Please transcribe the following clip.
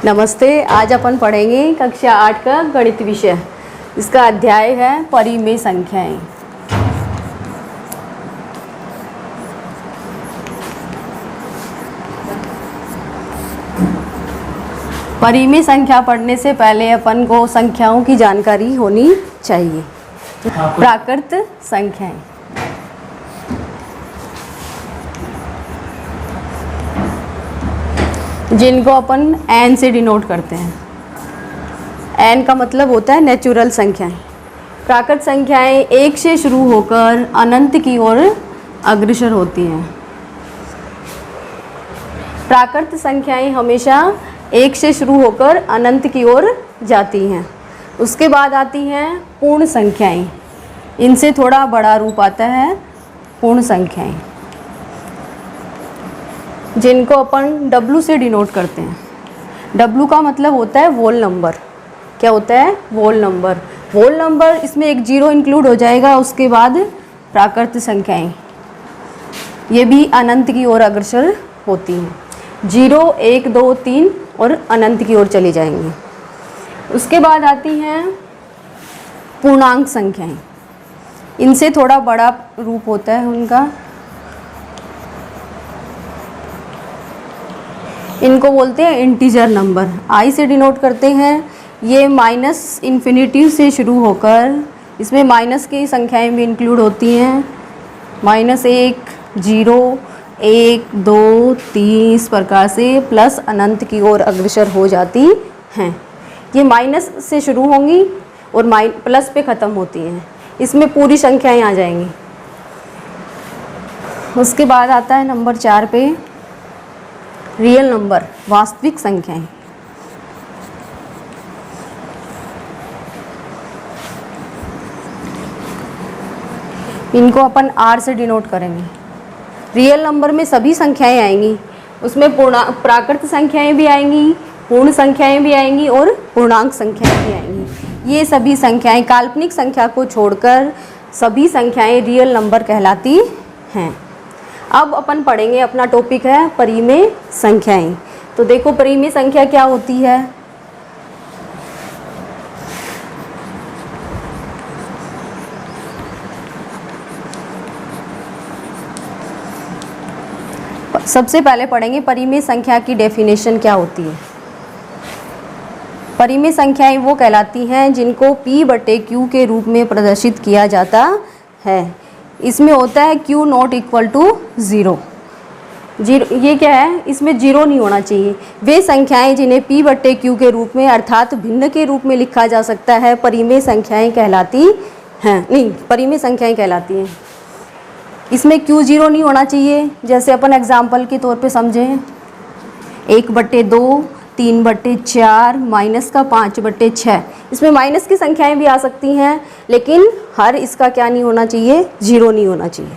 नमस्ते। आज अपन पढ़ेंगे कक्षा 8 का गणित विषय। इसका अध्याय है परिमेय संख्याएं। परिमेय संख्या पढ़ने से पहले अपन को संख्याओं की जानकारी होनी चाहिए। प्राकृत संख्याएं, जिनको अपन n से डिनोट करते हैं। n का मतलब होता है नेचुरल संख्याएं। प्राकृत संख्याएं 1 से शुरू होकर अनंत की ओर अग्रसर होती हैं। प्राकृत संख्याएं हमेशा 1 से शुरू होकर अनंत की ओर जाती हैं। उसके बाद आती हैं पूर्ण संख्याएं। इनसे थोड़ा बड़ा रूप आता है पूर्ण संख्याएं, जिनको अपन W से डिनोट करते हैं। W का मतलब होता है वोल नंबर। क्या होता है? वोल नंबर। वोल नंबर, इसमें एक 0 इंक्लूड हो जाएगा। उसके बाद प्राकृत संख्याएं, ये भी अनंत की ओर अग्रसर होती हैं। 0, 1, 2, 3 और अनंत की ओर चली जाएंगी। उसके बाद आती हैं पूर्णांक संख्याएं। इनसे थोड़ा बड़ा रूप होता है उनका। इनको बोलते हैं इंटीजर नंबर। I से डिनोट करते हैं। ये माइनस इन्फिनिटी से शुरू होकर, इसमें माइनस की संख्याएं भी इंक्लूड होती हैं। -1, 0, 1, 2, 3 इस प्रकार से प्लस अनंत की ओर अग्रसर हो जाती हैं। ये माइनस से शुरू होंगी और प्लस पे ख़त्म होती हैं। इसमें पूरी संख्याएं आ जाएंगी। उसके बाद आता है नंबर 4 पे रियल नंबर, वास्तविक संख्याएं। इनको अपन R से डिनोट करेंगे। रियल नंबर में सभी संख्याएं आएंगी। उसमें प्राकृत संख्याएं भी आएंगी, पूर्ण संख्याएं भी आएंगी और पूर्णांक संख्याएं भी आएंगी। ये सभी संख्याएं, काल्पनिक संख्या को छोड़कर सभी संख्याएं रियल नंबर कहलाती हैं। अब अपन पढ़ेंगे, अपना टॉपिक है परिमेय संख्याएं। तो देखो परिमेय संख्या क्या होती है। सबसे पहले पढ़ेंगे परिमेय संख्या की डेफिनेशन क्या होती है। परिमेय संख्याएं वो कहलाती हैं जिनको P/Q के रूप में प्रदर्शित किया जाता है। इसमें होता है Q नॉट इक्वल टू 0। ये क्या है? इसमें 0 नहीं होना चाहिए। वे संख्याएं जिन्हें P/Q के रूप में अर्थात भिन्न के रूप में लिखा जा सकता है परिमेय संख्याएं कहलाती हैं। नहीं, परिमेय संख्याएं कहलाती हैं। इसमें Q 0 नहीं होना चाहिए। जैसे अपन एग्जाम्पल के तौर पे समझें, 1/2, 3/4, माइनस का 5/6। इसमें माइनस की संख्याएं भी आ सकती हैं, लेकिन हर इसका क्या नहीं होना चाहिए? 0 नहीं होना चाहिए।